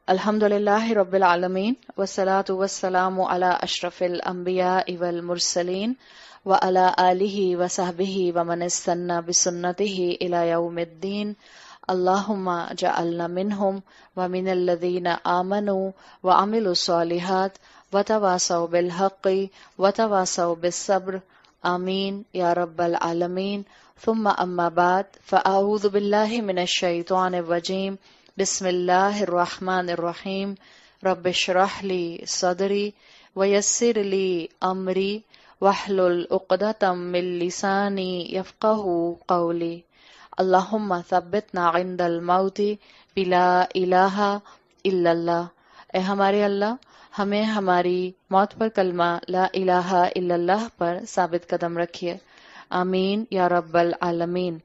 الحمدللہ رب العالمین والصلاة والسلام علی اشرف الانبیاء والمرسلین وعلی آلہ وصحبہ ومن استنى بسنته الی یوم الدین اللہم جعلنا منہم ومن الذین آمنوا وعملوا الصالحات وتواصوا بالحق وتواصوا بالصبر آمین یا رب العالمین ثم اما بعد فاعوذ باللہ من الشیطان الرجیم بسم اللہ الرحمن الرحیم رب اشرح لی صدری ویسر لی امری واحلل عقدۃ من لسانی یفقہوا قولی اللہم ثبتنا عند الموت بلا الہ الا اللہ۔ اے ہمارے اللہ، ہمیں ہماری موت پر کلمہ لا الہ الا اللہ پر ثابت قدم رکھیے، آمین یا رب العالمین۔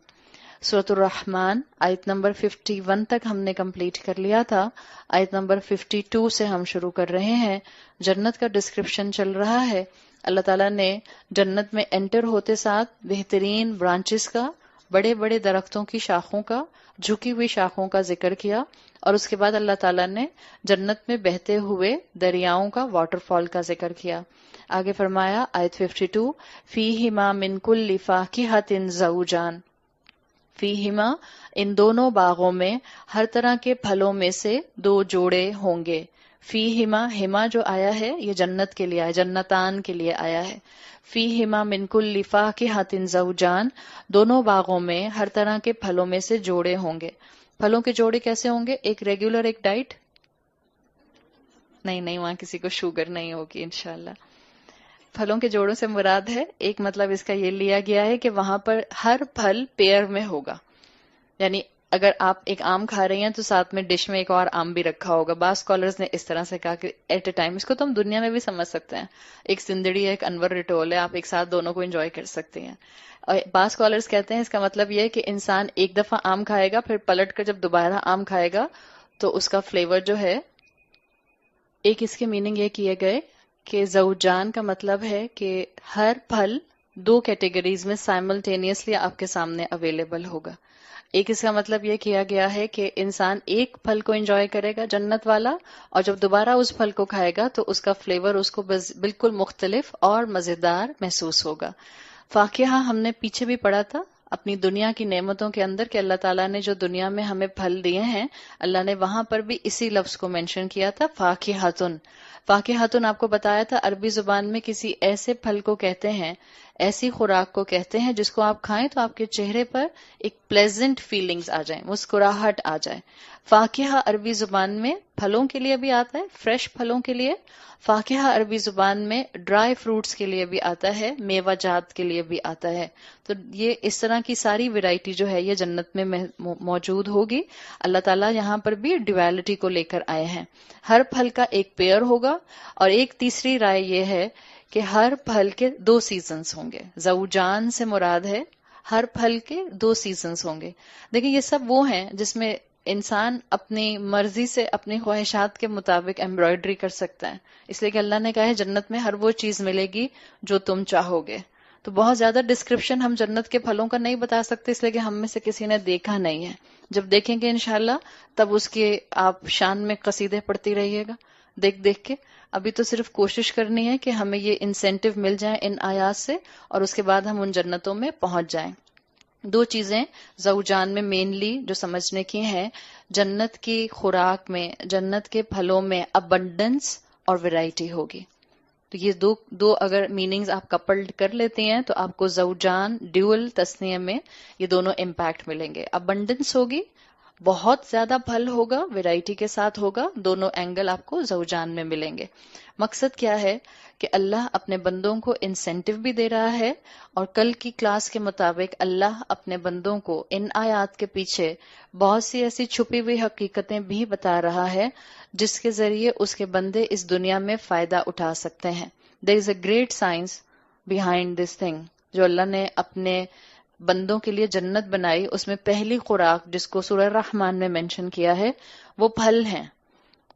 سورۃ الرحمن آیت نمبر 51 تک ہم نے کمپلیٹ کر لیا تھا۔ آیت نمبر 52 سے ہم شروع کر رہے ہیں۔ جنت کا ڈسکرپشن چل رہا ہے۔ اللہ تعالیٰ نے جنت میں انٹر ہوتے ساتھ بہترین برانچز کا، بڑے بڑے درختوں کی شاخوں کا، جھکی ہوئی شاخوں کا ذکر کیا، اور اس کے بعد اللہ تعالیٰ نے جنت میں بہتے ہوئے دریاؤں کا، واٹر فال کا ذکر کیا۔ آگے فرمایا آیت 52 فیہما من کل فاکہۃ زوجان، فیہما ان دونوں باغوں میں ہر طرح کے پھلوں میں سے دو جوڑے ہوں گے۔ فیہما، ہما جو آیا ہے یہ جنت کے لیے آیا، جنتان کے لیے آیا ہے۔ فیہما من کل فاکہۃ زوجان، دونوں باغوں میں ہر طرح کے پھلوں میں سے جوڑے ہوں گے۔ پھلوں کے جوڑے کیسے ہوں گے؟ ایک ریگولر ایک ڈائٹ نہیں، وہاں کسی کو شوگر نہیں ہوگی انشاءاللہ۔ پھلوں کے جوڑوں سے مراد ہے، ایک مطلب اس کا یہ لیا گیا ہے کہ وہاں پر ہر پھل پیئر میں ہوگا، یعنی اگر آپ ایک آم کھا رہی ہیں تو ساتھ میں ڈش میں ایک اور آم بھی رکھا ہوگا۔ بعض اسکالرز نے اس طرح سے کہا کہ ایٹ اے ٹائم، اس کو تو ہم دنیا میں بھی سمجھ سکتے ہیں، ایک زندڑی ہے، ایک انور رٹول ہے، آپ ایک ساتھ دونوں کو انجوائے کر سکتے ہیں۔ اور بعض اسکالرز کہتے ہیں اس کا مطلب یہ ہے کہ انسان ایک دفعہ آم کھائے گا، پھر پلٹ کر جب دوبارہ آم کھائے گا تو اس کا فلیور جو ہے، ایک اس کے میننگ یہ کیے گئے کہ زوجان کا مطلب ہے کہ ہر پھل دو کیٹیگریز میں سائملٹینیسلی آپ کے سامنے اویلیبل ہوگا۔ ایک اس کا مطلب یہ کیا گیا ہے کہ انسان ایک پھل کو انجوائے کرے گا جنت والا، اور جب دوبارہ اس پھل کو کھائے گا تو اس کا فلیور اس کو بالکل مختلف اور مزیدار محسوس ہوگا۔ فاکہہ ہم نے پیچھے بھی پڑھا تھا اپنی دنیا کی نعمتوں کے اندر کہ اللہ تعالیٰ نے جو دنیا میں ہمیں پھل دیے ہیں، اللہ نے وہاں پر بھی اسی لفظ کو مینشن کیا تھا، فاکہۃن۔ فاکہۃن آپ کو بتایا تھا عربی زبان میں کسی ایسے پھل کو کہتے ہیں، ایسی خوراک کو کہتے ہیں جس کو آپ کھائیں تو آپ کے چہرے پر ایک پلیزنٹ فیلنگز آ جائیں، مسکراہٹ آ جائے۔ فاکہہ عربی زبان میں پھلوں کے لیے بھی آتا ہے، فریش پھلوں کے لیے۔ فاکہہ عربی زبان میں ڈرائی فروٹس کے لیے بھی آتا ہے، میوہ جات کے لیے بھی آتا ہے۔ تو یہ اس طرح کی ساری ویرائٹی جو ہے یہ جنت میں موجود ہوگی۔ اللہ تعالیٰ یہاں پر بھی ڈویلٹی کو لے کر آئے ہیں۔ ہر پھل کا ایک پیئر ہوگا، اور ایک تیسری رائے یہ ہے کہ ہر پھل کے دو سیزنز ہوں گے۔ زوجان سے مراد ہے ہر پھل کے دو سیزنز ہوں گے۔ دیکھیں یہ سب وہ ہیں جس میں انسان اپنی مرضی سے اپنی خواہشات کے مطابق ایمبرائڈری کر سکتا ہے، اس لیے کہ اللہ نے کہا ہے جنت میں ہر وہ چیز ملے گی جو تم چاہو گے۔ تو بہت زیادہ ڈسکرپشن ہم جنت کے پھلوں کا نہیں بتا سکتے، اس لیے کہ ہم میں سے کسی نے دیکھا نہیں ہے۔ جب دیکھیں گے انشاءاللہ تب اس کے آپ شان میں قصیدے پڑھتی رہیے گا دیکھ دیکھ کے۔ ابھی تو صرف کوشش کرنی ہے کہ ہمیں یہ انسینٹیو مل جائیں ان آیات سے، اور اس کے بعد ہم ان جنتوں میں پہنچ جائیں۔ دو چیزیں زوجان میں مینلی جو سمجھنے کی ہیں، جنت کی خوراک میں، جنت کے پھلوں میں ابنڈنس اور ویرائٹی ہوگی۔ تو یہ دو اگر میننگز آپ کپلڈ کر لیتے ہیں تو آپ کو زوجان ڈیول تسنیہ میں یہ دونوں امپیکٹ ملیں گے۔ ابنڈنس ہوگی، بہت زیادہ پھل ہوگا، ویرائٹی کے ساتھ ہوگا، دونوں اینگل آپ کو زوجان میں ملیں گے۔ مقصد کیا ہے کہ اللہ اپنے بندوں کو انسینٹیو بھی دے رہا ہے، اور کل کی کلاس کے مطابق اللہ اپنے بندوں کو ان آیات کے پیچھے بہت سی ایسی چھپی ہوئی حقیقتیں بھی بتا رہا ہے جس کے ذریعے اس کے بندے اس دنیا میں فائدہ اٹھا سکتے ہیں۔ there is a great science behind this thing جو اللہ نے اپنے بندوں کے لیے جنت بنائی۔ اس میں پہلی خوراک جس کو سورہ رحمان میں مینشن کیا ہے وہ پھل ہیں۔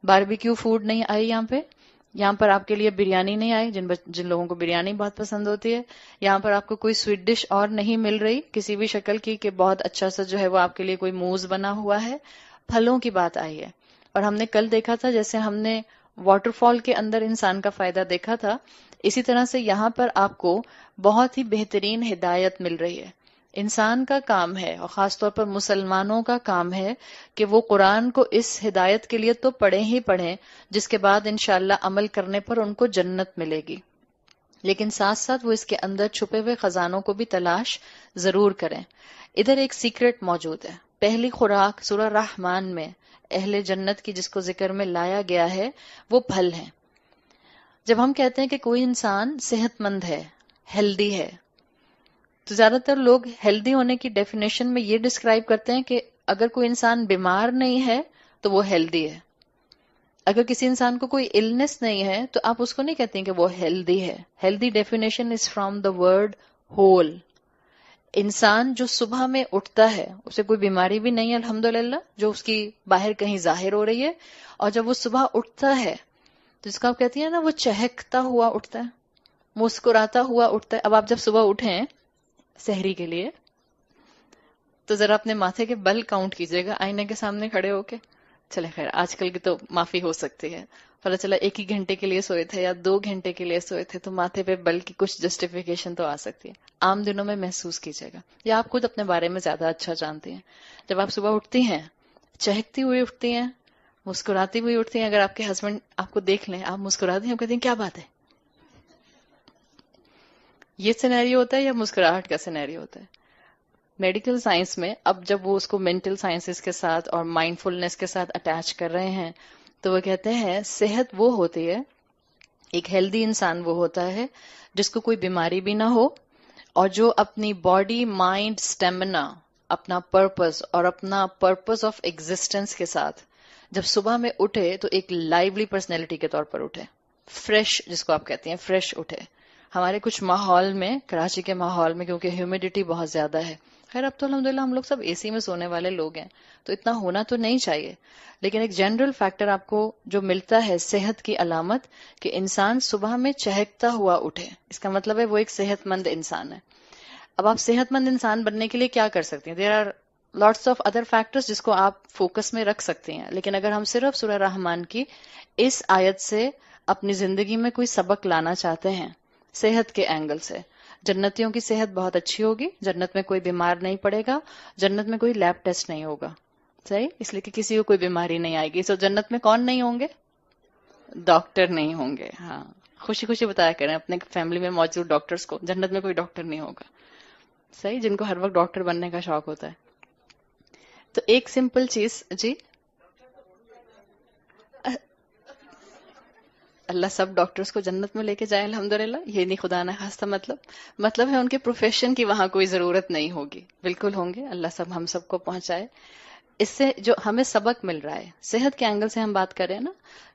باربیکیو فوڈ نہیں آئی یہاں پر آپ کے لیے بریانی نہیں آئی، جن لوگوں کو بریانی بہت پسند ہوتی ہے۔ یہاں پر آپ کو کوئی سویٹ ڈش اور نہیں مل رہی کسی بھی شکل کی کہ بہت اچھا سا جو ہے وہ آپ کے لیے کوئی موز بنا ہوا ہے۔ پھلوں کی بات آئی ہے۔ اور ہم نے کل دیکھا تھا جیسے ہم نے واٹر فال کے اندر انسان کا فائدہ دیکھا تھا، اسی طرح سے یہاں پر آپ کو بہت ہی بہترین ہدایت مل رہی ہے. انسان کا کام ہے اور خاص طور پر مسلمانوں کا کام ہے کہ وہ قرآن کو اس ہدایت کے لیے تو پڑھیں ہی پڑھیں جس کے بعد انشاءاللہ عمل کرنے پر ان کو جنت ملے گی، لیکن ساتھ ساتھ وہ اس کے اندر چھپے ہوئے خزانوں کو بھی تلاش ضرور کریں. ادھر ایک سیکرٹ موجود ہے. پہلی خوراک سورہ رحمان میں اہل جنت کی جس کو ذکر میں لایا گیا ہے وہ پھل ہیں. جب ہم کہتے ہیں کہ کوئی انسان صحت مند ہے، ہیلدی ہے، تو زیادہ تر لوگ ہیلدی ہونے کی ڈیفینیشن میں یہ ڈسکرائب کرتے ہیں کہ اگر کوئی انسان بیمار نہیں ہے تو وہ ہیلدی ہے. اگر کسی انسان کو کوئی النس نہیں ہے تو آپ اس کو نہیں کہتے ہیں کہ وہ ہیلدی ہے. Healthy definition is from the word whole. انسان جو صبح میں اٹھتا ہے اسے کوئی بیماری بھی نہیں ہے الحمدللہ جو اس کی باہر کہیں ظاہر ہو رہی ہے، اور جب وہ صبح اٹھتا ہے تو جس کو آپ کہتی ہیں نا وہ چہکتا ہوا اٹھتا ہے، مسکراتا ہوا اٹھتا ہے. اب آپ جب صبح اٹھیں سحری کے لیے تو ذرا اپنے ماتھے کے بل کاؤنٹ کیجیے گا آئینے کے سامنے کھڑے ہو کے. چلے خیر آج کل کی تو معافی ہو سکتی ہے، پتہ چلا 1 گھنٹے کے لیے سوئے تھے یا 2 گھنٹے کے لیے سوئے تھے تو ماتھے پہ بل کی کچھ جسٹیفیکیشن تو آ سکتی ہے. عام دنوں میں محسوس کیجیے گا، یا آپ خود اپنے بارے میں زیادہ اچھا جانتے ہیں. جب آپ صبح اٹھتی ہیں چہکتی ہوئی اٹھتی ہیں، مسکراتی ہوئی اٹھتی ہیں. اگر آپ کے ہسبینڈ آپ کو دیکھ لیں آپ مسکراتی ہیں، آپ کہتے ہیں کیا بات ہے، یہ سینیریو ہوتا ہے یا مسکراہٹ کا سینیریو ہوتا ہے. میڈیکل سائنس میں اب جب وہ اس کو مینٹل سائنسز کے ساتھ اور مائنڈ فلنس کے ساتھ اٹیچ کر رہے ہیں تو وہ کہتے ہیں صحت وہ ہوتی ہے، ایک ہیلدی انسان وہ ہوتا ہے جس کو کوئی بیماری بھی نہ ہو اور جو اپنی باڈی مائنڈ سٹیمنا اپنا پرپز اور اپنا پرپز آف ایگزسٹنس کے ساتھ جب صبح میں اٹھے تو ایک لائیولی پرسنالٹی کے طور پر اٹھے، فریش جس کو آپ کہتے ہیں فریش اٹھے. ہمارے کچھ ماحول میں کراچی کے ماحول میں کیونکہ ہیومیڈیٹی بہت زیادہ ہے، خیر اب تو الحمدللہ ہم لوگ سب اے سی میں سونے والے لوگ ہیں تو اتنا ہونا تو نہیں چاہیے، لیکن ایک جنرل فیکٹر آپ کو جو ملتا ہے صحت کی علامت کہ انسان صبح میں چہکتا ہوا اٹھے، اس کا مطلب ہے وہ ایک صحت مند انسان ہے. اب آپ صحت مند انسان بننے کے لیے کیا کر سکتے ہیں؟ There are lots of other factors جس کو آپ فوکس میں رکھ سکتے ہیں، لیکن اگر ہم صرف سورہ رحمان کی اس آیت سے اپنی زندگی میں کوئی سبق لانا چاہتے ہیں صحت کے اینگل سے، جنتیوں کی صحت بہت اچھی ہوگی، جنت میں کوئی بیمار نہیں پڑے گا، جنت میں کوئی لیب ٹیسٹ نہیں ہوگا، صحیح، اس لیے کہ کسی کو کوئی بیماری نہیں آئے گی. سو جنت میں کون نہیں ہوں گے؟ ڈاکٹر نہیں ہوں گے. ہاں خوشی خوشی بتایا کریں اپنے فیملی میں موجود ڈاکٹرز کو جنت میں کوئی ڈاکٹر نہیں ہوگا، صحیح، جن کو ہر وقت ڈاکٹر بننے کا شوق ہوتا ہے. تو ایک سمپل چیز جی، اللہ سب ڈاکٹرز کو جنت میں لے کے جائے الحمدللہ، یہ نہیں خدا نہ خواستہ مطلب ہے ان کے پروفیشن کی وہاں کوئی ضرورت نہیں ہوگی، بالکل ہوں گے، اللہ سب ہم سب کو پہنچائے. اس سے جو ہمیں سبق مل رہا ہے صحت کے اینگل سے ہم بات کریں نا،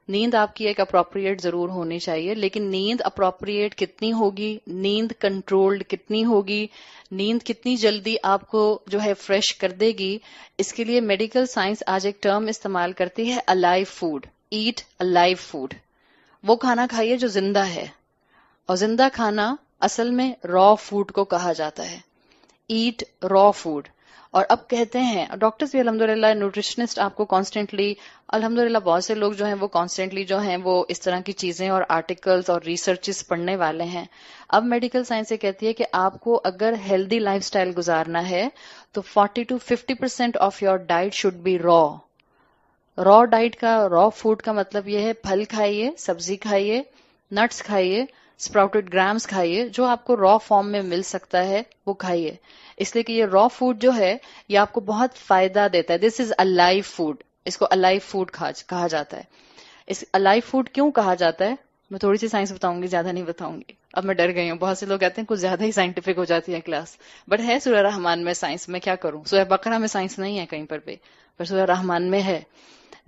نیند آپ کی ایک اپروپریٹ ضرور ہونی چاہیے، لیکن نیند اپروپریٹ کتنی ہوگی، نیند کنٹرولڈ کتنی ہوگی، نیند کتنی جلدی آپ کو جو ہے فریش کر دے گی، اس کے لیے میڈیکل سائنس آج ایک ٹرم استعمال کرتی ہے alive food. Eat alive food, وہ کھانا کھائیے جو زندہ ہے، اور زندہ کھانا اصل میں را فوڈ کو کہا جاتا ہے. ایٹ را فوڈ. اور اب کہتے ہیں ڈاکٹرز بھی الحمدللہ، نیوٹریشنسٹ آپ کو کانسٹنٹلی الحمدللہ بہت سے لوگ جو ہیں وہ کانسٹنٹلی جو ہیں وہ اس طرح کی چیزیں اور آرٹیکلز اور ریسرچز پڑھنے والے ہیں. اب میڈیکل سائنس یہ کہتی ہے کہ آپ کو اگر ہیلدی لائف سٹائل گزارنا ہے تو 40 to 50% of your diet should be raw diet کا، را فوڈ کا مطلب یہ ہے پھل کھائیے، سبزی کھائیے، نٹس کھائیے، اسپراؤٹڈ گرامز کھائیے، جو آپ کو را فارم میں مل سکتا ہے وہ کھائیے، اس لیے کہ یہ را فوڈ جو ہے یہ آپ کو بہت فائدہ دیتا ہے. دس از الائیو فوڈ، اس کو الائیو فوڈ کہا جاتا ہے. اس الائیو فوڈ کیوں کہا جاتا ہے؟ میں تھوڑی سی سائنس بتاؤں گی، زیادہ نہیں بتاؤں گی، اب میں ڈر گئی ہوں، بہت سے لوگ کہتے ہیں کچھ زیادہ ہی سائنٹیفک ہو جاتی ہے کلاس، بٹ ہے سورہ رحمان میں سائنس، میں کیا کروں، سورہ بقرہ میں سائنس نہیں ہے کہیں پر بھی، پر سورہ رحمان میں ہے.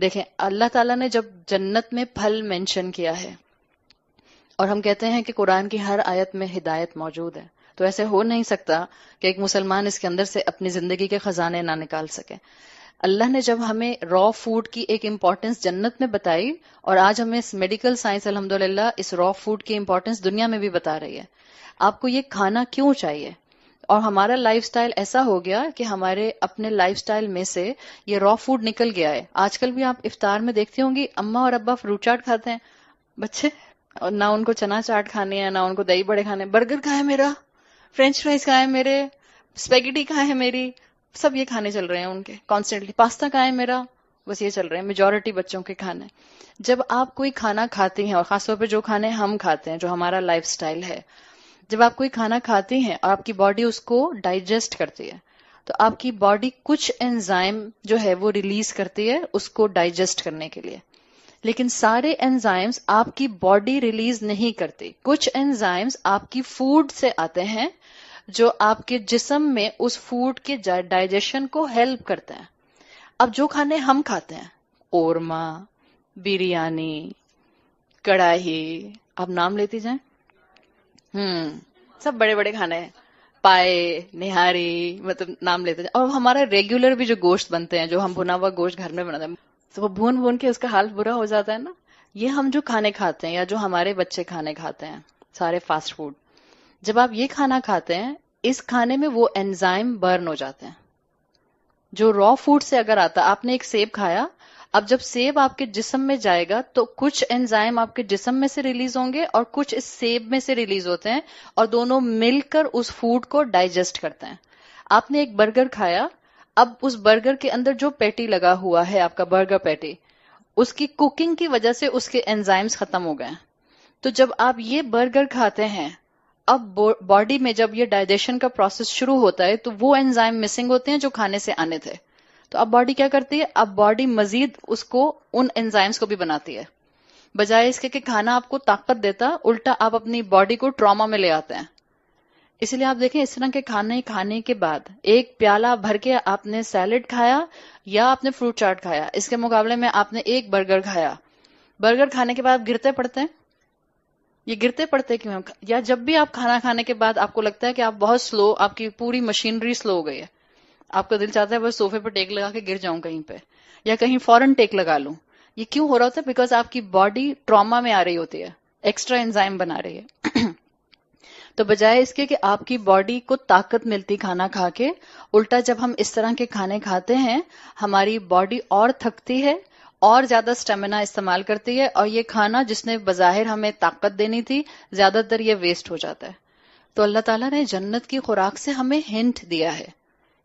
دیکھیں اللہ تعالیٰ نے جب جنت میں پھل مینشن کیا ہے اور ہم کہتے ہیں کہ قرآن کی ہر آیت میں ہدایت موجود ہے، تو ایسے ہو نہیں سکتا کہ ایک مسلمان اس کے اندر سے اپنی زندگی کے خزانے نہ نکال سکے. اللہ نے جب ہمیں را فوڈ کی ایک امپورٹنس جنت میں بتائی، اور آج ہمیں اس میڈیکل سائنس الحمدللہ اس را فوڈ کی امپورٹنس دنیا میں بھی بتا رہی ہے. آپ کو یہ کھانا کیوں چاہیے؟ اور ہمارا لائف سٹائل ایسا ہو گیا کہ ہمارے اپنے لائف سٹائل میں سے یہ را فوڈ نکل گیا ہے. آج کل بھی آپ افطار میں دیکھتی ہوں گی اماں اور ابا فروٹ چاٹ کھاتے ہیں, بچے اور نہ ان کو چنا چاٹ کھانی ہے نہ ان کو دہی بڑے کھانے. برگر کہاں ہے میرا, فرینچ فرائز کہاں ہے میرے, اسپیگیٹی کہاں ہے میری, سب یہ کھانے چل رہے ہیں ان کے کانسٹنٹلی. پاستا کہاں ہے میرا, بس یہ چل رہے ہیں میجورٹی بچوں کے کھانے. جب آپ کوئی کھانا کھاتی ہیں, اور خاص طور پہ جو کھانے ہم کھاتے ہیں جو ہمارا لائف سٹائل ہے, جب آپ کوئی کھانا کھاتی ہیں اور آپ کی باڈی اس کو ڈائجسٹ کرتی ہے تو آپ کی باڈی کچھ انزائم جو ہے وہ ریلیز کرتی ہے اس کو ڈائجسٹ کرنے کے لیے. لیکن سارے انزائمز آپ کی باڈی ریلیز نہیں کرتی. کچھ انزائمز آپ کی فوڈ سے آتے ہیں جو آپ کے جسم میں اس فوڈ کے ڈائجیشن کو ہیلپ کرتے ہیں. اب جو کھانے ہم کھاتے ہیں, قورمہ, بریانی, کڑاہی, آپ نام لیتی جائیں, سب بڑے بڑے کھانے ہیں, پائے, نہاری, مطلب نام لیتے ہیں. اور ہمارا ریگولر بھی جو گوشت بنتے ہیں, جو ہم بھنا ہوا گوشت گھر میں بناتے ہیں, تو وہ بھون بھون کے اس کا حال برا ہو جاتا ہے نا. یہ ہم جو کھانے کھاتے ہیں یا جو ہمارے بچے کھانے کھاتے ہیں, سارے فاسٹ فوڈ, جب آپ یہ کھانا کھاتے ہیں اس کھانے میں وہ انزائم برن ہو جاتے ہیں جو را فوڈ سے اگر آتا. آپ نے ایک سیب کھایا, اب جب سیب آپ کے جسم میں جائے گا تو کچھ انزائم آپ کے جسم میں سے ریلیز ہوں گے اور کچھ اس سیب میں سے ریلیز ہوتے ہیں, اور دونوں مل کر اس فوڈ کو ڈائجسٹ کرتے ہیں. آپ نے ایک برگر کھایا, اب اس برگر کے اندر جو پیٹی لگا ہوا ہے, آپ کا برگر پیٹی, اس کی کوکنگ کی وجہ سے اس کے انزائمز ختم ہو گئے. تو جب آپ یہ برگر کھاتے ہیں, اب باڈی میں جب یہ ڈائجیشن کا پروسیس شروع ہوتا ہے تو وہ انزائم مسنگ ہوتے ہیں جو کھانے سے آنے تھے. تو اب باڈی کیا کرتی ہے, اب باڈی مزید اس کو ان انزائمز کو بھی بناتی ہے. بجائے اس کے کہ کھانا آپ کو طاقت دیتا, الٹا آپ اپنی باڈی کو ٹراما میں لے آتے ہیں. اس لیے آپ دیکھیں اس طرح کے کھانے کھانے کے بعد ایک پیالہ بھر کے آپ نے سیلڈ کھایا یا آپ نے فروٹ چاٹ کھایا, اس کے مقابلے میں آپ نے ایک برگر کھایا, برگر کھانے کے بعد آپ گرتے پڑتے ہیں. یہ گرتے پڑتے کیوں ہیں؟ یا جب بھی آپ کھانا کھانے کے بعد آپ کو لگتا ہے کہ آپ بہت سلو, آپ کی پوری مشینری سلو ہو گئی ہے, آپ کا دل چاہتا ہے بس صوفے پہ ٹیک لگا کے گر جاؤں کہیں پہ, یا کہیں فوراً ٹیک لگا لوں. یہ کیوں ہو رہا ہوتا ہے؟ بیکاز آپ کی باڈی ٹراما میں آ رہی ہوتی ہے, ایکسٹرا انزائم بنا رہی ہے. تو بجائے اس کے کہ آپ کی باڈی کو طاقت ملتی کھانا کھا کے, الٹا جب ہم اس طرح کے کھانے کھاتے ہیں ہماری باڈی اور تھکتی ہے, اور زیادہ اسٹیمنا استعمال کرتی ہے, اور یہ کھانا جس نے بظاہر ہمیں طاقت دینی تھی زیادہ تر یہ ویسٹ ہو جاتا ہے. تو اللہ تعالیٰ نے جنت کی خوراک سے ہمیں ہنٹ دیا ہے,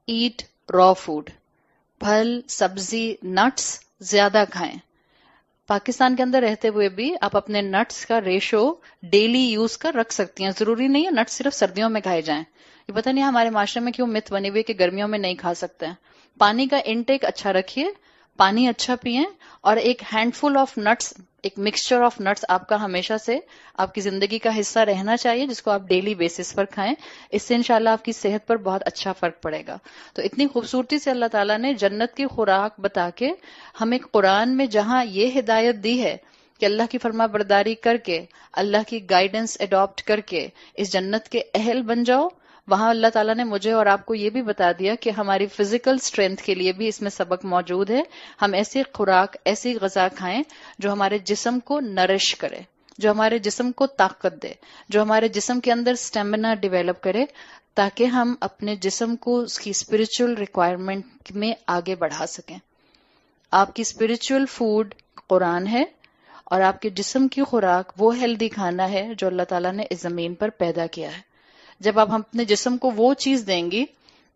ایٹ را فوڈ, پھل, سبزی, نٹس زیادہ کھائیں. پاکستان کے اندر رہتے ہوئے بھی آپ اپنے نٹس کا ریشو ڈیلی یوز کر رکھ سکتی ہیں. ضروری نہیں ہے نٹس صرف سردیوں میں کھائے جائیں. یہ پتہ نہیں ہمارے معاشرے میں کیوں مت بنی ہوئی کہ گرمیوں میں نہیں کھا سکتے ہیں. پانی کا انٹیک اچھا رکھیے, پانی اچھا پئیں, اور ایک ہینڈ فل آف نٹس, ایک مکسچر آف نٹس آپ کا ہمیشہ سے آپ کی زندگی کا حصہ رہنا چاہیے, جس کو آپ ڈیلی بیسس پر کھائیں. اس سے انشاءاللہ آپ کی صحت پر بہت اچھا فرق پڑے گا. تو اتنی خوبصورتی سے اللہ تعالیٰ نے جنت کی خوراک بتا کے ہمیں قرآن میں جہاں یہ ہدایت دی ہے کہ اللہ کی فرما برداری کر کے, اللہ کی گائیڈنس اڈاپٹ کر کے اس جنت کے اہل بن جاؤ, وہاں اللہ تعالیٰ نے مجھے اور آپ کو یہ بھی بتا دیا کہ ہماری فزیکل اسٹرینتھ کے لیے بھی اس میں سبق موجود ہے. ہم ایسی خوراک, ایسی غذا کھائیں جو ہمارے جسم کو نرش کرے, جو ہمارے جسم کو طاقت دے, جو ہمارے جسم کے اندر اسٹیمنا ڈیولپ کرے, تاکہ ہم اپنے جسم کو اس کی اسپرچل ریکوائرمنٹ میں آگے بڑھا سکیں. آپ کی اسپرچل فوڈ قرآن ہے, اور آپ کے جسم کی خوراک وہ ہیلدی کھانا ہے جو اللہ تعالیٰ نے اس زمین پر پیدا کیا ہے. جب آپ اپنے جسم کو وہ چیز دیں گی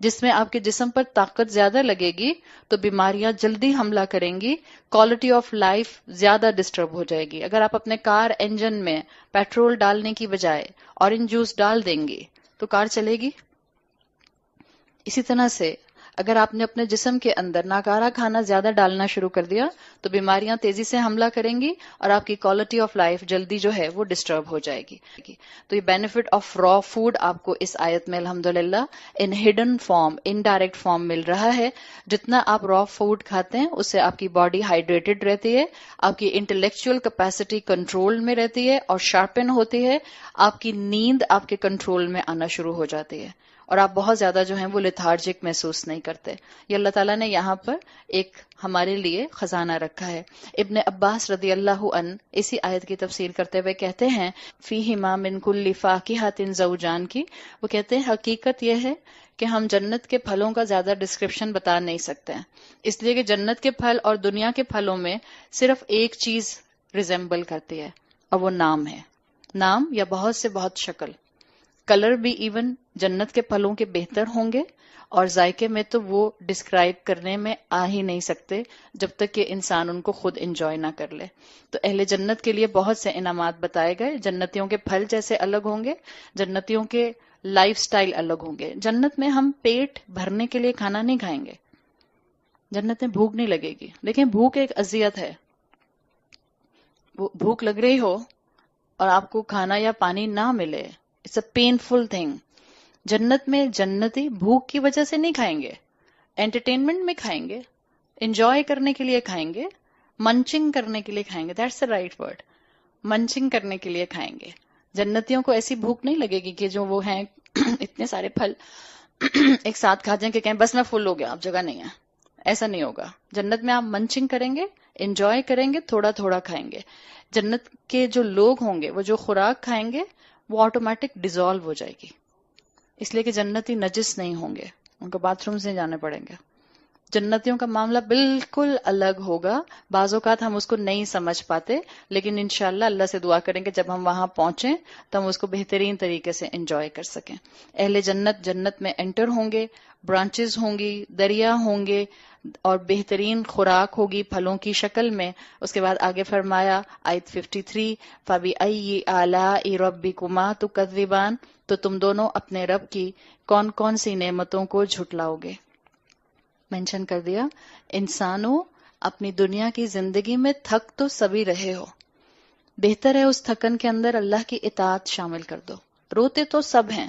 جس میں آپ کے جسم پر طاقت زیادہ لگے گی تو بیماریاں جلدی حملہ کریں گی, کوالٹی آف لائف زیادہ ڈسٹرب ہو جائے گی. اگر آپ اپنے کار انجن میں پیٹرول ڈالنے کی بجائے اورنج جوس ڈال دیں گی تو کار چلے گی. اسی طرح سے اگر آپ نے اپنے جسم کے اندر ناکارہ کھانا زیادہ ڈالنا شروع کر دیا تو بیماریاں تیزی سے حملہ کریں گی اور آپ کی کوالٹی آف لائف جلدی جو ہے وہ ڈسٹرب ہو جائے گی. تو یہ بینیفٹ آف را فوڈ آپ کو اس آیت میں الحمدللہ ان ہڈن فارم, انڈائریکٹ فارم مل رہا ہے. جتنا آپ را فوڈ کھاتے ہیں اس سے آپ کی باڈی ہائیڈریٹڈ رہتی ہے, آپ کی انٹلیکچوئل کیپیسٹی کنٹرول میں رہتی ہے اور شارپن ہوتی ہے, آپ کی نیند آپ کے کنٹرول میں آنا شروع ہو جاتی ہے. اور آپ بہت زیادہ جو ہیں وہ لیتھارجک محسوس نہیں کرتے. یہ اللہ تعالیٰ نے یہاں پر ایک ہمارے لیے خزانہ رکھا ہے. ابن عباس رضی اللہ عنہ اسی آیت کی تفسیر کرتے ہوئے کہتے ہیں فیہما من کل فاکہۃ زوجان کی، وہ کہتے ہیں حقیقت یہ ہے کہ ہم جنت کے پھلوں کا زیادہ ڈسکرپشن بتا نہیں سکتے ہیں، اس لیے کہ جنت کے پھل اور دنیا کے پھلوں میں صرف ایک چیز ریزمبل کرتی ہے اور وہ نام ہے. نام یا بہت سے بہت شکل، کلر بھی ایون جنت کے پھلوں کے بہتر ہوں گے، اور ذائقے میں تو وہ ڈسکرائب کرنے میں آ ہی نہیں سکتے جب تک کہ انسان ان کو خود انجوائے نہ کر لے. تو اہل جنت کے لیے بہت سے انعامات بتائے گئے. جنتیوں کے پھل جیسے الگ ہوں گے، جنتیوں کے لائف سٹائل الگ ہوں گے. جنت میں ہم پیٹ بھرنے کے لیے کھانا نہیں کھائیں گے، جنت میں بھوک نہیں لگے گی. دیکھیں بھوک ایک اذیت ہے، بھوک لگ رہی ہو اور آپ کو کھانا یا پانی نہ ملے، اٹس اے پینفل تھنگ. جنت میں جنتی بھوک کی وجہ سے نہیں کھائیں گے، انٹرٹینمنٹ میں کھائیں گے، انجوائے کرنے کے لیے کھائیں گے، منچنگ کرنے کے لیے کھائیں گے. دیٹس دا رائٹ ورڈ، منچنگ کرنے کے لیے کھائیں گے. جنتیوں کو ایسی بھوک نہیں لگے گی کہ جو وہ ہیں اتنے سارے پھل ایک ساتھ کھا جائیں کہ کہیں بس میں فل ہو گیا اب جگہ نہیں ہے. ایسا نہیں ہوگا. جنت میں آپ منچنگ کریں گے، انجوائے کریں گے، تھوڑا تھوڑا کھائیں گے. جنت کے جو لوگ ہوں گے وہ جو خوراک کھائیں گے وہ آٹومیٹک ڈیزالو ہو جائے گی، اس لیے کہ جنتی نجس نہیں ہوں گے، ان کو باتھ روم سے جانے پڑیں گے. جنتیوں کا معاملہ بالکل الگ ہوگا. بعض اوقات ہم اس کو نہیں سمجھ پاتے، لیکن انشاءاللہ اللہ سے دعا کریں کہ جب ہم وہاں پہنچیں تو ہم اس کو بہترین طریقے سے انجوائے کر سکیں. اہل جنت جنت میں انٹر ہوں گے، برانچز ہوں گی، دریا ہوں گے، اور بہترین خوراک ہوگی پھلوں کی شکل میں. اس کے بعد آگے فرمایا آیت 53 فَبِأَيِّ آلَاءِ رَبِّكُمَا تُكَذِّبَانِ، تو تم دونوں اپنے رب کی کون کون سی نعمتوں کو جھٹلاؤ گے. مینشن کر دیا انسانوں اپنی دنیا کی زندگی میں تھک تو سبھی رہے ہو، بہتر ہے اس تھکن کے اندر اللہ کی اطاعت شامل کر دو. روتے تو سب ہیں،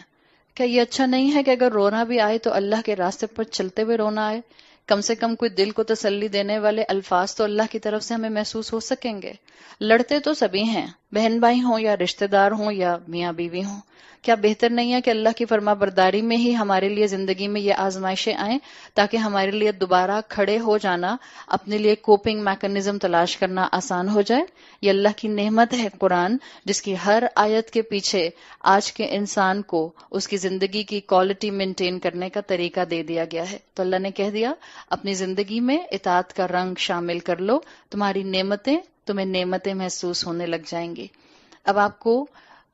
کیا یہ اچھا نہیں ہے کہ اگر رونا بھی آئے تو اللہ کے راستے پر چلتے ہوئے رونا آئے؟ کم سے کم کوئی دل کو تسلی دینے والے الفاظ تو اللہ کی طرف سے ہمیں محسوس ہو سکیں گے. لڑتے تو سبھی ہیں، بہن بھائی ہوں یا رشتہ دار ہوں یا میاں بیوی ہوں. کیا بہتر نہیں ہے کہ اللہ کی فرما برداری میں ہی ہمارے لیے زندگی میں یہ آزمائشیں آئیں تاکہ ہمارے لیے دوبارہ کھڑے ہو جانا، اپنے لیے کوپنگ میکنزم تلاش کرنا آسان ہو جائے؟ یہ اللہ کی نعمت ہے قرآن، جس کی ہر آیت کے پیچھے آج کے انسان کو اس کی زندگی کی کوالٹی مینٹین کرنے کا طریقہ دے دیا گیا ہے. تو اللہ نے کہہ دیا اپنی زندگی میں اطاعت کا رنگ شامل کر لو، تمہاری نعمتیں تمہیں نعمتیں محسوس ہونے لگ جائیں گی. اب آپ کو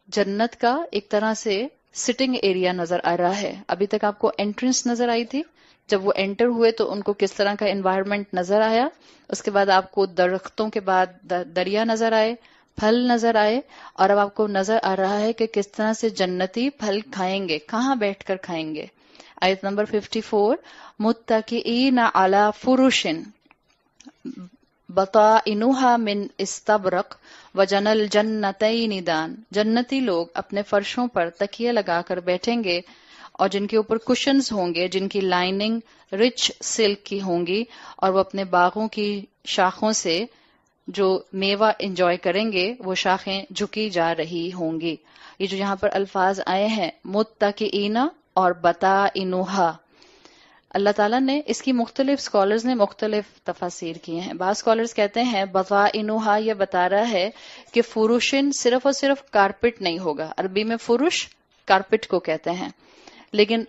جنت کا ایک طرح سے سٹنگ ایریا نظر آ رہا ہے. ابھی تک آپ کو انٹرنس نظر آئی تھی، جب وہ انٹر ہوئے تو ان کو کس طرح کا انوائرمنٹ نظر آیا. اس کے بعد آپ کو درختوں کے بعد دریا نظر آئے، پھل نظر آئے، اور اب آپ کو نظر آ رہا ہے کہ کس طرح سے جنتی پھل کھائیں گے، کہاں بیٹھ کر کھائیں گے. آیت نمبر 54 متکئین علی فرش بطائنها من استبرق وجنى الجنتین دان. جنتی لوگ اپنے فرشوں پر تکیے لگا کر بیٹھیں گے اور جن کے اوپر کشنز ہوں گے جن کی لائننگ رچ سلک کی ہوں گی، اور وہ اپنے باغوں کی شاخوں سے جو میوہ انجوائے کریں گے وہ شاخیں جھکی جا رہی ہوں گی. یہ جو یہاں پر الفاظ آئے ہیں متکئین اور بطائنها، اللہ تعالیٰ نے اس کی مختلف اسکالرز نے مختلف تفاسیر کی ہیں. بعض اسکالرز کہتے ہیں بطائنها یہ بتا رہا ہے کہ فروشن صرف اور صرف کارپٹ نہیں ہوگا. عربی میں فروش کارپٹ کو کہتے ہیں، لیکن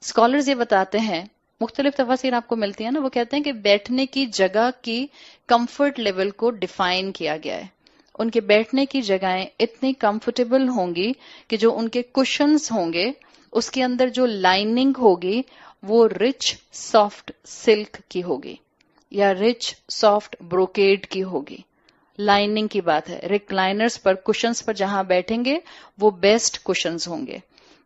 اسکالرز یہ بتاتے ہیں، مختلف تفاسیر آپ کو ملتی ہیں نا، وہ کہتے ہیں کہ بیٹھنے کی جگہ کی کمفرٹ لیول کو ڈیفائن کیا گیا ہے. ان کے بیٹھنے کی جگہیں اتنی کمفرٹیبل ہوں گی کہ جو ان کے کشنز ہوں گے اس کے اندر جو لائننگ ہوگی وہ رچ سافٹ سلک کی ہوگی یا رچ سافٹ بروکیڈ کی ہوگی. لائننگ کی بات ہے. ریکلائنرز پر کشنز پر جہاں بیٹھیں گے وہ بیسٹ کشنز ہوں گے.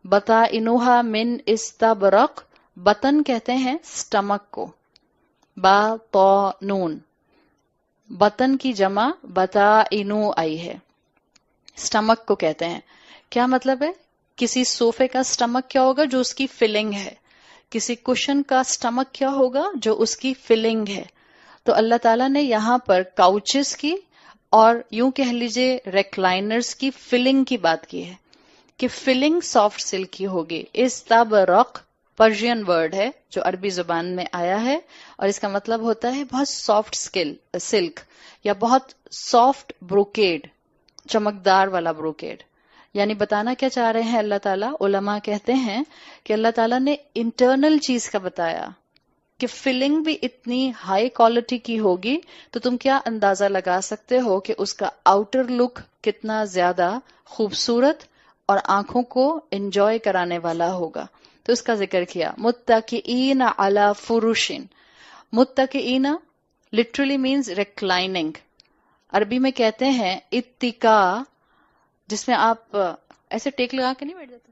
بطائنها من استبرق، بطن کہتے ہیں سٹمک کو، با تو نون، بطن کی جمع بطائنو آئی ہے، سٹمک کو کہتے ہیں. کیا مطلب ہے؟ کسی صوفے کا سٹمک کیا ہوگا؟ جو اس کی فلنگ ہے. کسی کشن کا سٹمک کیا ہوگا؟ جو اس کی فلنگ ہے. تو اللہ تعالیٰ نے یہاں پر کاؤچز کی اور یوں کہہ لیجئے ریکلائنرز کی فلنگ کی بات کی ہے کہ فلنگ سافٹ سلک کی ہوگی. استبرق پرشین ورڈ ہے جو عربی زبان میں آیا ہے اور اس کا مطلب ہوتا ہے بہت سافٹ سلک یا بہت سافٹ بروکیڈ، چمکدار والا بروکیڈ. یعنی بتانا کیا چاہ رہے ہیں اللہ تعالیٰ؟ علماء کہتے ہیں کہ اللہ تعالیٰ نے انٹرنل چیز کا بتایا کہ فلنگ بھی اتنی ہائی کوالٹی کی ہوگی تو تم کیا اندازہ لگا سکتے ہو کہ اس کا آؤٹر لک کتنا زیادہ خوبصورت اور آنکھوں کو انجوائے کرانے والا ہوگا. تو اس کا ذکر کیا. متکئین علی فروشن. متکئین لٹرلی مینز ریکلائننگ. عربی میں کہتے ہیں اتکا، جس میں آپ ایسے ٹیک لگا کے نہیں بیٹھ جاتے،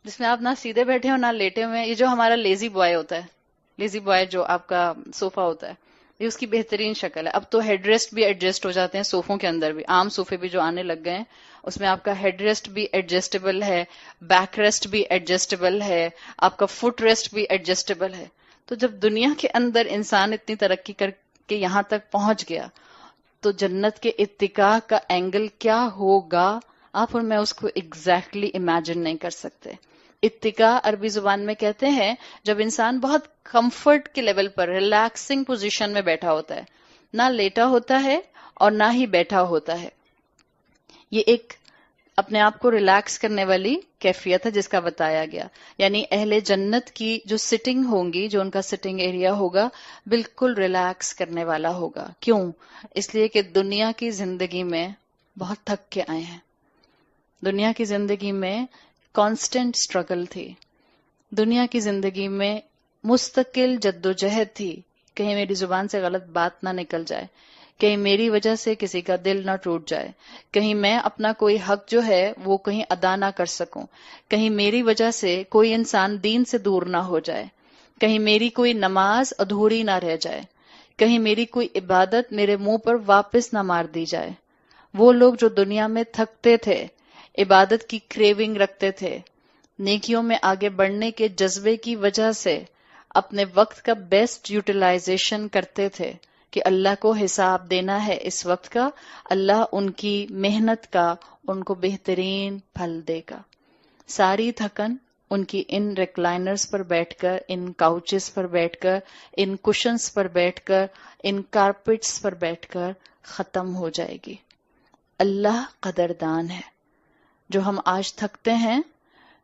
جس میں آپ نہ سیدھے بیٹھے ہو نہ لیٹے ہوئے. یہ جو ہمارا لیزی بوائے ہوتا ہے، لیزی بوائے جو آپ کا صوفہ ہوتا ہے، یہ اس کی بہترین شکل ہے. اب تو ہیڈ ریسٹ بھی ایڈجسٹ ہو جاتے ہیں صوفوں کے اندر بھی. عام صوفے بھی جو آنے لگ گئے ہیں اس میں آپ کا ہیڈ ریسٹ بھی ایڈجسٹیبل ہے، بیک ریسٹ بھی ایڈجسٹیبل ہے، آپ کا فٹ ریسٹ بھی ایڈجسٹیبل ہے. تو جب دنیا کے اندر انسان اتنی ترقی کر کے یہاں تک پہنچ گیا تو جنت کے اتکا کا اینگل کیا ہوگا آپ اور میں اس کو ایگزیکٹلی امیجن نہیں کر سکتے. اتکا عربی زبان میں کہتے ہیں جب انسان بہت کمفرٹ کے لیول پر ریلیکسنگ پوزیشن میں بیٹھا ہوتا ہے، نہ لیٹا ہوتا ہے اور نہ ہی بیٹھا ہوتا ہے. یہ ایک اپنے آپ کو ریلیکس کرنے والی کیفیت ہے جس کا بتایا گیا. یعنی اہل جنت کی جو سٹنگ ہوں گی، جو ان کا سٹنگ ایریا ہوگا، بالکل ریلیکس کرنے والا ہوگا. کیوں؟ اس لیے کہ دنیا کی زندگی میں بہت تھک کے آئے ہیں. دنیا کی زندگی میں کانسٹنٹ سٹرگل تھی. دنیا کی زندگی میں مستقل جد و جہد تھی. کہیں میری زبان سے غلط بات نہ نکل جائے، کہیں میری وجہ سے کسی کا دل نہ ٹوٹ جائے، کہیں میں اپنا کوئی حق جو ہے وہ کہیں ادا نہ کر سکوں، کہیں میری وجہ سے کوئی انسان دین سے دور نہ ہو جائے، کہیں میری کوئی نماز ادھوری نہ رہ جائے، کہیں میری کوئی عبادت میرے منہ پر واپس نہ مار دی جائے. وہ لوگ جو دنیا میں تھکتے تھے، عبادت کی کریونگ رکھتے تھے، نیکیوں میں آگے بڑھنے کے جذبے کی وجہ سے اپنے وقت کا بیسٹ یوٹیلائزیشن کرتے تھے کہ اللہ کو حساب دینا ہے اس وقت کا، اللہ ان کی محنت کا ان کو بہترین پھل دے گا. ساری تھکن ان کی ان ریکلائنرز پر بیٹھ کر، ان کاؤچز پر بیٹھ کر، ان کشنز پر بیٹھ کر، ان کارپٹس پر بیٹھ کر ختم ہو جائے گی. اللہ قدردان ہے. جو ہم آج تھکتے ہیں،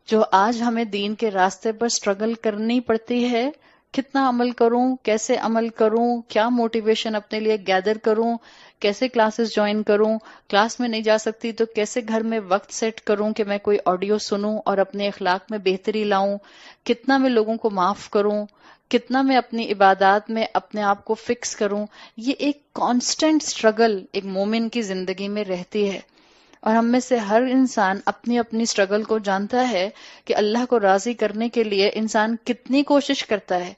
جو آج ہمیں دین کے راستے پر سٹرگل کرنی پڑتی ہے، کتنا عمل کروں، کیسے عمل کروں، کیا موٹیویشن اپنے لیے گیدر کروں، کیسے کلاسز جوائن کروں، کلاس میں نہیں جا سکتی تو کیسے گھر میں وقت سیٹ کروں کہ میں کوئی آڈیو سنوں اور اپنے اخلاق میں بہتری لاؤں، کتنا میں لوگوں کو معاف کروں، کتنا میں اپنی عبادات میں اپنے آپ کو فکس کروں. یہ ایک کانسٹنٹ سٹرگل ایک مومن کی زندگی میں رہتی ہے. اور ہم میں سے ہر انسان اپنی اپنی سٹرگل کو جانتا ہے کہ اللہ کو راضی کرنے کے لیے انسان کتنی کوشش کرتا ہے،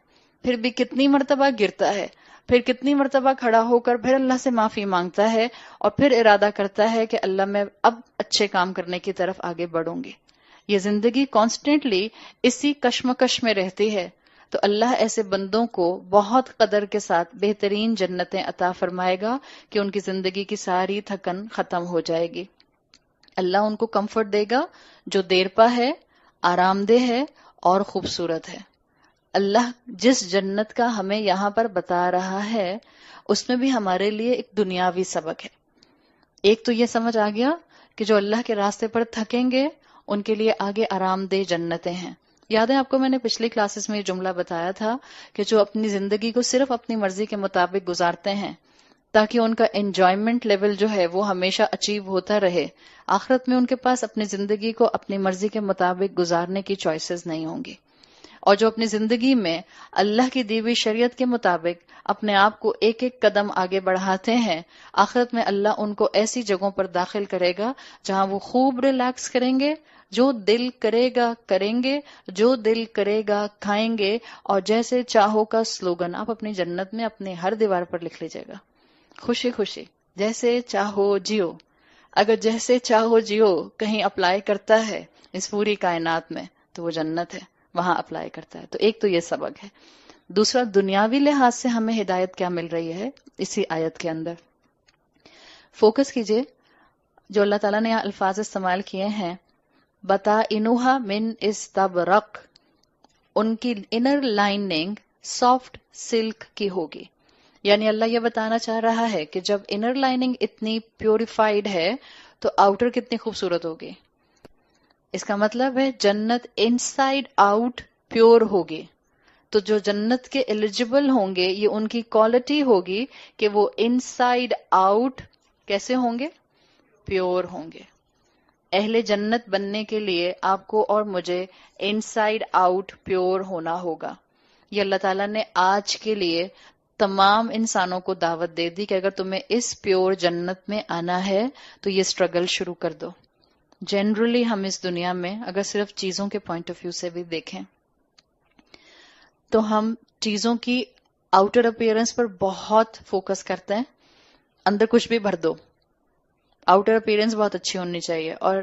پھر بھی کتنی مرتبہ گرتا ہے، پھر کتنی مرتبہ کھڑا ہو کر پھر اللہ سے معافی مانگتا ہے اور پھر ارادہ کرتا ہے کہ اللہ میں اب اچھے کام کرنے کی طرف آگے بڑھوں گی. یہ زندگی کانسٹنٹلی اسی کشمکش میں رہتی ہے. تو اللہ ایسے بندوں کو بہت قدر کے ساتھ بہترین جنتیں عطا فرمائے گا کہ ان کی زندگی کی ساری تھکن ختم ہو جائے گی. اللہ ان کو کمفرٹ دے گا جو دیر پا ہے، آرام دہ ہے اور خوبصورت ہے. اللہ جس جنت کا ہمیں یہاں پر بتا رہا ہے اس میں بھی ہمارے لیے ایک دنیاوی سبق ہے. ایک تو یہ سمجھ آ گیا کہ جو اللہ کے راستے پر تھکیں گے ان کے لیے آگے آرام دہ جنتیں ہیں. یاد ہے آپ کو میں نے پچھلی کلاسز میں یہ جملہ بتایا تھا کہ جو اپنی زندگی کو صرف اپنی مرضی کے مطابق گزارتے ہیں تاکہ ان کا انجوائمنٹ لیول جو ہے وہ ہمیشہ اچیو ہوتا رہے، آخرت میں ان کے پاس اپنی زندگی کو اپنی مرضی کے مطابق گزارنے کی چوائسز نہیں ہوں گی. اور جو اپنی زندگی میں اللہ کی دی ہوئی شریعت کے مطابق اپنے آپ کو ایک ایک قدم آگے بڑھاتے ہیں، آخرت میں اللہ ان کو ایسی جگہوں پر داخل کرے گا جہاں وہ خوب ریلیکس کریں گے، جو دل کرے گا کریں گے، جو دل کرے گا کھائیں گے. اور جیسے چاہو کا سلوگن آپ اپنی جنت میں اپنے ہر دیوار پر لکھ لیجیے گا، خوشی خوشی جیسے چاہو جیو. اگر جیسے چاہو جیو کہیں اپلائی کرتا ہے اس پوری کائنات میں تو وہ جنت ہے، وہاں اپلائی کرتا ہے. تو ایک تو یہ سبق ہے. دوسرا، دنیاوی لحاظ سے ہمیں ہدایت کیا مل رہی ہے اسی آیت کے اندر. فوکس کیجئے. جو اللہ تعالیٰ نے یہاں الفاظ استعمال کیے ہیں، بطائنها من استبرق، ان کی انر لائننگ سافٹ سلک کی ہوگی. یعنی اللہ یہ بتانا چاہ رہا ہے کہ جب انر لائننگ اتنی پیوریفائڈ ہے تو آؤٹر کتنی خوبصورت ہوگی. اس کا مطلب ہے جنت انسائڈ آؤٹ پیور ہوگی. تو جو جنت کے ایلیجبل ہوں گے یہ ان کی کوالٹی ہوگی کہ وہ انسائڈ آؤٹ کیسے ہوں گے؟ پیور ہوں گے. اہل جنت بننے کے لیے آپ کو اور مجھے انسائڈ آؤٹ پیور ہونا ہوگا. یہ اللہ تعالیٰ نے آج کے لیے تمام انسانوں کو دعوت دے دی کہ اگر تمہیں اس پیور جنت میں آنا ہے تو یہ اسٹرگل شروع کر دو. جنرلی ہم اس دنیا میں اگر صرف چیزوں کے پوائنٹ آف ویو سے بھی دیکھیں تو ہم چیزوں کی آؤٹر اپیئرنس پر بہت فوکس کرتے ہیں. اندر کچھ بھی بھر دو، آؤٹر اپیئرنس بہت اچھی ہونی چاہیے. اور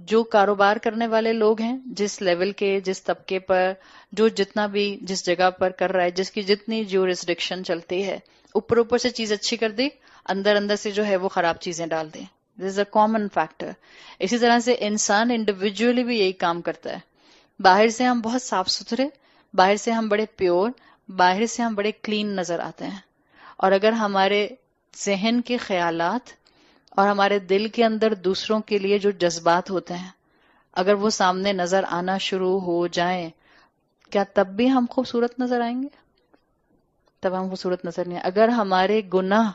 جو کاروبار کرنے والے لوگ ہیں، جس لیول کے، جس طبقے پر، جو جتنا بھی جس جگہ پر کر رہا ہے، جس کی جتنی جورسڈکشن چلتی ہے، اوپر سے چیز اچھی کر دی، اندر سے جو ہے وہ خراب چیزیں ڈال دیں. دس از اے کامن فیکٹر. اسی طرح سے انسان انڈیویجولی بھی یہی کام کرتا ہے. باہر سے ہم بہت صاف ستھرے، باہر سے ہم بڑے پیور، باہر سے ہم بڑے کلین نظر آتے ہیں، اور اگر ہمارے ذہن کے خیالات اور ہمارے دل کے اندر دوسروں کے لیے جو جذبات ہوتے ہیں اگر وہ سامنے نظر آنا شروع ہو جائیں، کیا تب بھی ہم خوبصورت نظر آئیں گے؟ تب ہم خوبصورت نظر نہیں. اگر ہمارے گناہ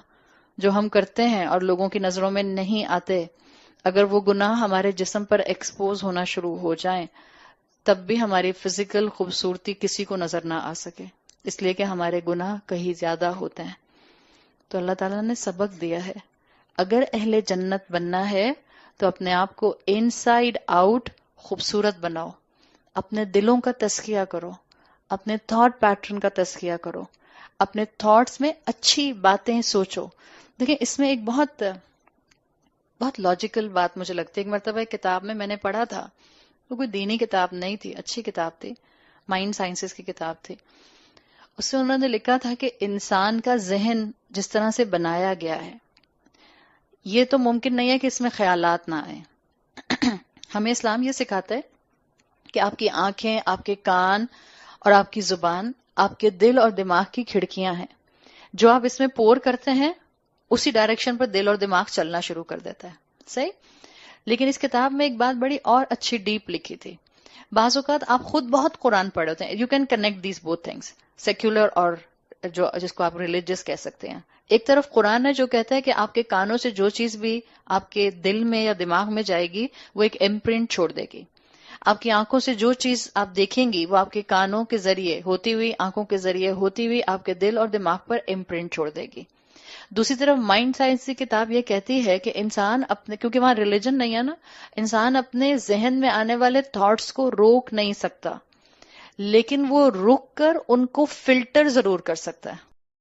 جو ہم کرتے ہیں اور لوگوں کی نظروں میں نہیں آتے، اگر وہ گناہ ہمارے جسم پر ایکسپوز ہونا شروع ہو جائیں، تب بھی ہماری فزیکل خوبصورتی کسی کو نظر نہ آ سکے، اس لیے کہ ہمارے گناہ کہیں زیادہ ہوتے ہیں. تو اللہ تعالیٰ نے سبق دیا ہے، اگر اہل جنت بننا ہے تو اپنے آپ کو انسائڈ آؤٹ خوبصورت بناؤ. اپنے دلوں کا تزکیہ کرو، اپنے تھاٹ پیٹرن کا تزکیہ کرو، اپنے تھاٹس میں اچھی باتیں سوچو. دیکھیں اس میں ایک بہت لاجیکل بات مجھے لگتی ہے. ایک مرتبہ ایک کتاب میں نے پڑھا تھا، وہ کوئی دینی کتاب نہیں تھی، اچھی کتاب تھی، مائنڈ سائنسز کی کتاب تھی. اس میں انہوں نے لکھا تھا کہ انسان کا ذہن جس طرح سے بنایا گیا ہے یہ تو ممکن نہیں ہے کہ اس میں خیالات نہ آئیں. ہمیں اسلام یہ سکھاتا ہے کہ آپ کی آنکھیں، آپ کے کان اور آپ کی زبان آپ کے دل اور دماغ کی کھڑکیاں ہیں. جو آپ اس میں پور کرتے ہیں اسی ڈائریکشن پر دل اور دماغ چلنا شروع کر دیتا ہے. صحیح؟ لیکن اس کتاب میں ایک بات بڑی اور اچھی ڈیپ لکھی تھی. بعض اوقات آپ خود بہت قرآن پڑھ ہوتے ہیں، you can connect these both things, secular اور جو جس کو آپ ریلیجس کہہ سکتے ہیں. ایک طرف قرآن ہے جو کہتا ہے کہ آپ کے کانوں سے جو چیز بھی آپ کے دل میں یا دماغ میں جائے گی وہ ایک امپرنٹ چھوڑ دے گی. آپ کی آنکھوں سے جو چیز آپ دیکھیں گی وہ آپ کے کانوں کے ذریعے ہوتی ہوئی، آنکھوں کے ذریعے ہوتی ہوئی آپ کے دل اور دماغ پر امپرنٹ چھوڑ دے گی. دوسری طرف مائنڈ سائنس کی کتاب یہ کہتی ہے کہ انسان اپنے، کیونکہ وہاں ریلیجن نہیں ہے نا، انسان اپنے ذہن میں آنے والے تھاٹس کو روک نہیں سکتا، لیکن وہ رک کر ان کو فلٹر ضرور کر سکتا ہے.